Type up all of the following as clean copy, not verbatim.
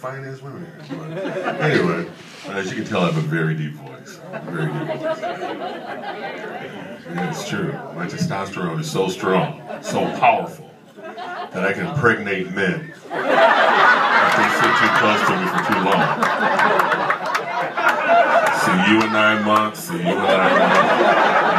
finest women. But anyway, as you can tell, I have a very deep voice. Very deep voice. And it's true. My testosterone is so strong, so powerful, that I can impregnate men if they sit too close to me for too long. See you in 9 months, see you in 9 months.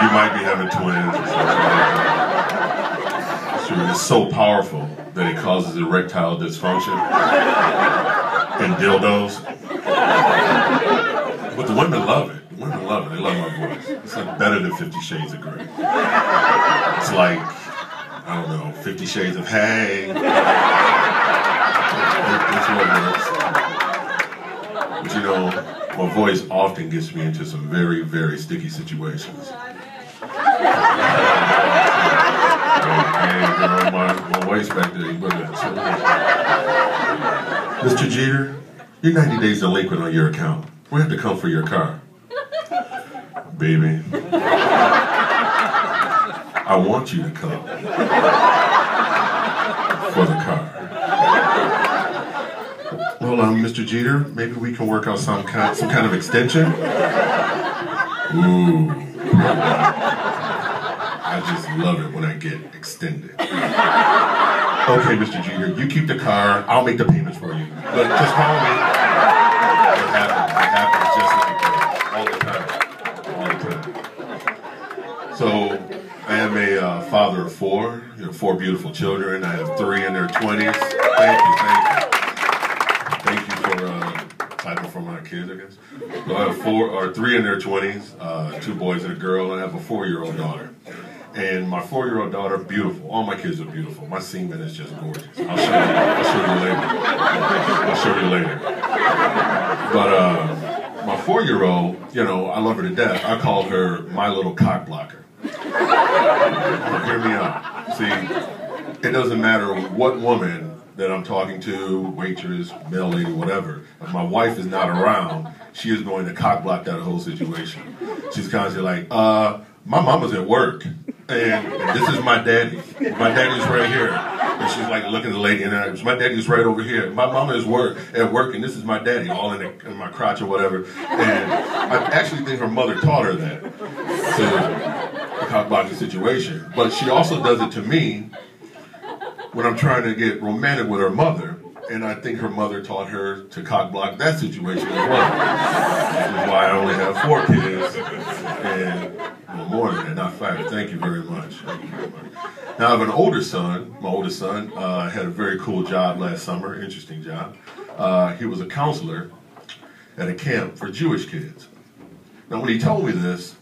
You might be having twins or something like that. It's true. It's so powerful that it causes erectile dysfunction and dildos. But the women love it. The women love it. They love my voice. It's like better than 50 Shades of Grey. It's like, I don't know, 50 Shades of Hey. It's what works. But you know, my voice often gets me into some very, very sticky situations. Hey, girl, my waist back there, you better Mr. Geeter, you're 90 days delinquent on your account. We have to come for your car. Baby, I want you to come for the car. Well, Mr. Geeter, maybe we can work out some kind of extension. Ooh. I just love it when I get extended. Okay, Mr. Geeter, you keep the car, I'll make the payments for you. But just call me. It happens just like that, all the time. So, I am a father of 4, 4 beautiful children. I have 3 in their 20s. Thank you. Thank you for typing for my kids, I guess. So I have 3 in their 20s, 2 boys and a girl, and I have a 4-year-old daughter. And my 4-year-old daughter, beautiful. All my kids are beautiful. My semen is just gorgeous. I'll show you later. But my 4-year-old, I love her to death. I call her my little cock blocker. Hear me out. See, it doesn't matter what woman that I'm talking to, waitress, mail lady, whatever, if my wife is not around, she is going to cock block that whole situation. She's constantly like, my mama's at work, and this is my daddy. My daddy's right here. And she's like looking at the lady in the eyes. My daddy's right over here. My mama is at work, and this is my daddy, all in my crotch or whatever. And I actually think her mother taught her that, to cock block the situation. But she also does it to me when I'm trying to get romantic with her mother, and I think her mother taught her to cock block that situation as well. Which is why I only have 4 kids, and more than that, not 5. Thank you very much. Now I have an older son. My oldest son had a very cool job last summer, interesting job. He was a counselor at a camp for Jewish kids. Now when he told me this,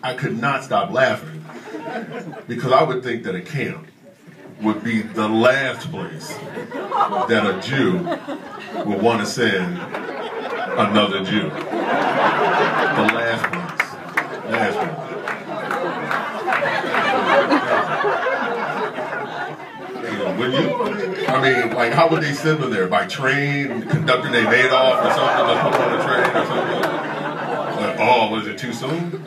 I could not stop laughing, because I would think that a camp would be the last place that a Jew would want to send another Jew. The last place. Last place. Would you? I mean, like, how would they send them there? By train, conductor named Adolf or something? Let's put them on a train or something? Like, oh, was it too soon?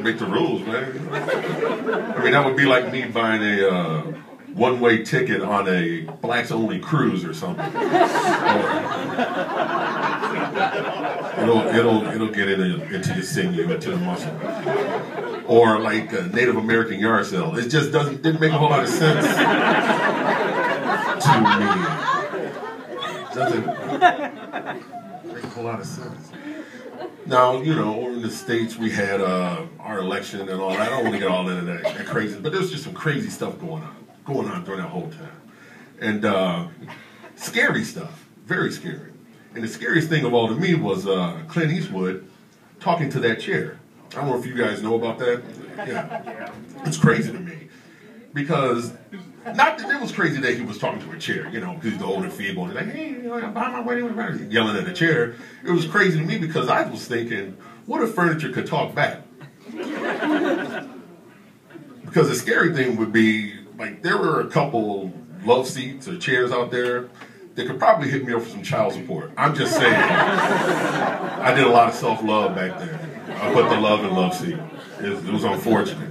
Make the rules, man. I mean, that would be like me buying a one-way ticket on a blacks-only cruise or something. It'll get into your sinew, into the muscle. Or like a Native American yard sale. It just didn't make a whole lot of sense to me. It doesn't make a whole lot of sense. Now, over in the States, we had our election and all that. I don't want to get all into that crazy, but there's just some crazy stuff going on during that whole time. And scary stuff, very scary. And the scariest thing of all to me was Clint Eastwood talking to that chair. I don't know if you guys know about that. Yeah. It's crazy to me. Because, not that it was crazy that he was talking to a chair, because he's old and feeble, and he's like, hey, I'm on my way, yelling at the chair. It was crazy to me because I was thinking, what if furniture could talk back? Because the scary thing would be, like, there were a couple love seats or chairs out there that could probably hit me up for some child support. I'm just saying. I did a lot of self-love back then. I put the love in love seat. It was unfortunate.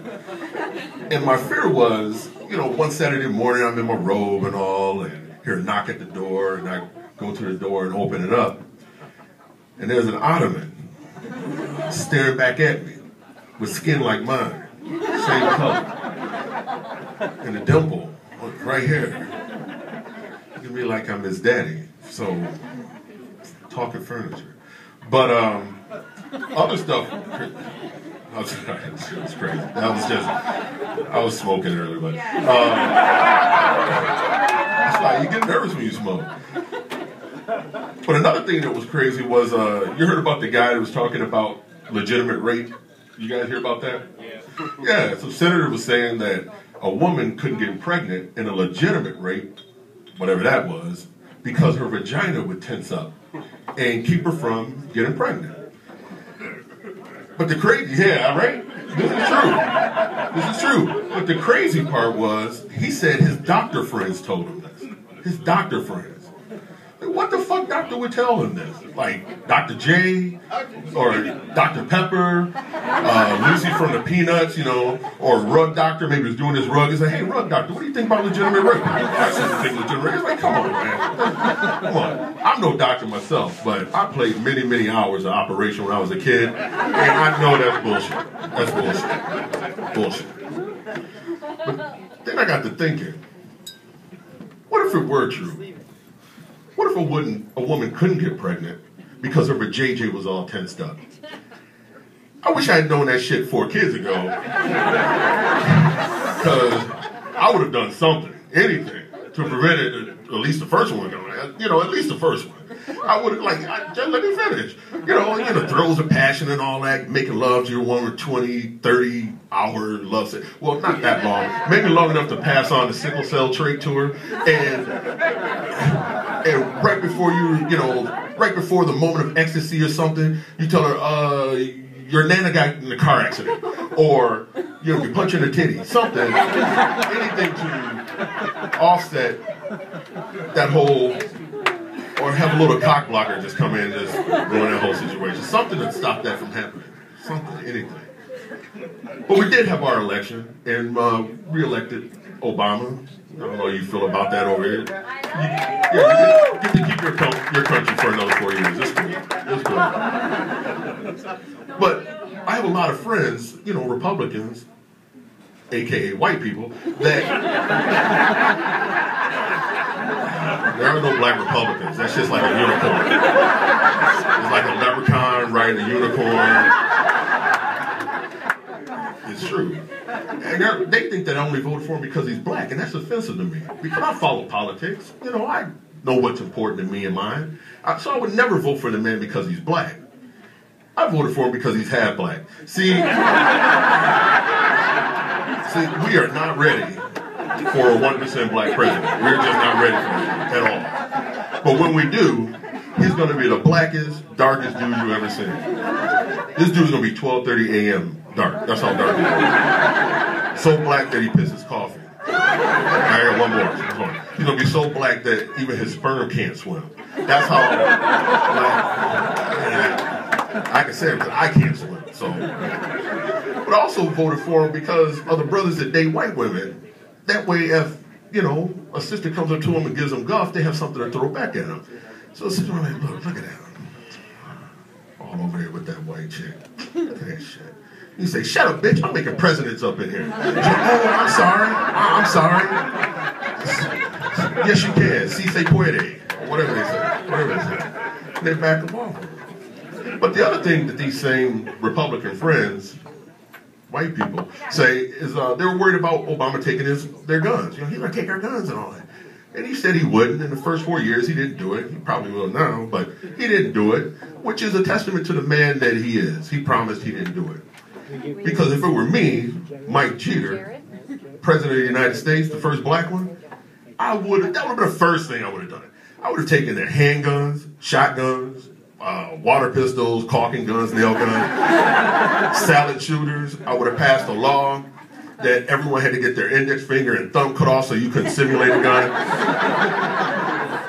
And my fear was, one Saturday morning I'm in my robe and all, and hear a knock at the door, and I go to the door and open it up, and there's an Ottoman staring back at me with skin like mine, same color, and a dimple right here. Look at me like I'm his daddy. So, talking furniture. But other stuff, it's crazy. That was just, I was smoking earlier, but that's why you get nervous when you smoke. But another thing that was crazy was, you heard about the guy that was talking about legitimate rape? You guys hear about that? Yeah, so Senator was saying that a woman couldn't get pregnant in a legitimate rape, whatever that was, because her vagina would tense up and keep her from getting pregnant. But the crazy, yeah, right? This is true. This is true. But the crazy part was, he said his doctor friends told him this. His doctor friends. Like, what the fuck doctor would tell him this? Like Dr. J or Dr. Pepper, Lucy from the Peanuts, or a rug doctor, maybe was doing his rug. He's like, hey, rug doctor, what do you think about legitimate rape? I said, think legitimate rape. He's like, come on, man. Come on. I'm no doctor myself, but I played many, many hours of operation when I was a kid, and I know that's bullshit. That's bullshit. Bullshit. But then I got to thinking, what if it were true? What if a woman couldn't get pregnant because her JJ was all tensed up? I wish I had known that shit 4 kids ago. Because I would have done something, anything, to prevent it, at least the first one. At least the first one. I would have, just let me finish. Throes of passion and all that, making love to your woman 20, 30-hour love sex. Well, not that long. Maybe long enough to pass on the sickle cell trait to her. And right before right before the moment of ecstasy or something, you tell her, your nana got in a car accident. Or, you punch in a titty. Something, anything to offset that whole, or have a little cock blocker just come in and just ruin that whole situation. Something to stop that from happening. Something, anything. But we did have our election and re-elected Obama. I don't know how you feel about that over here. You get to keep your country for another 4 years. It's cool. It's cool. But I have a lot of friends, Republicans, a.k.a. white people, that there are no black Republicans. That's just like a unicorn. It's like a leprechaun riding a unicorn. It's true. And they think that I only voted for him because he's black, and that's offensive to me. Because I follow politics. I know what's important to me and mine. So I would never vote for the man because he's black. I voted for him because he's half black. See, we are not ready for a 1% black president. We're just not ready for it at all. But when we do, he's going to be the blackest, darkest dude you've ever seen. This dude's going to be 12:30 a.m. dark. That's how dark he is. So black that he pisses coffee. I got one more. He's going to be so black that even his sperm can't swim. That's how I can say it because I can't swim. So, but I also voted for him because of the brothers that date white women. That way, if a sister comes up to him and gives him guff, they have something to throw back at him. So the sister like, look at that, all over there with that white chick. Look at that shit. You say, shut up, bitch, I'm making presidents up in here. Oh, I'm sorry. Yes, you can. Si se puede. Whatever they say. They back them off. But the other thing that these same Republican friends, white people, say is they were worried about Obama taking their guns. He's going to take our guns and all that. And he said he wouldn't. In the first 4 years, he didn't do it. He probably will now, but he didn't do it, which is a testament to the man that he is. He promised he didn't do it. Because if it were me, Mike Geeter, President of the United States, the first black one, that would have been the first thing I would have done. I would have taken their handguns, shotguns, water pistols, caulking guns, nail guns, salad shooters. I would have passed a law that everyone had to get their index finger and thumb cut off so you couldn't simulate a gun.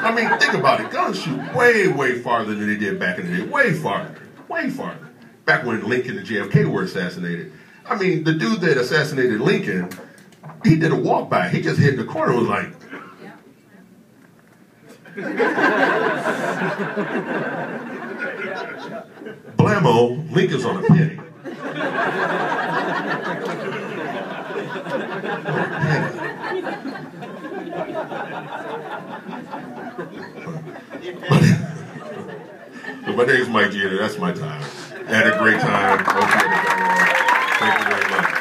I mean, think about it. Guns shoot way, way farther than they did back in the day. Way farther. Way farther. Back when Lincoln and JFK were assassinated. I mean, the dude that assassinated Lincoln He did a walk by. He just hit the corner. Was like, blammo, Lincoln's on a penny. So my name's Mike Geeter. That's my time. I had a great time. Thank you very much.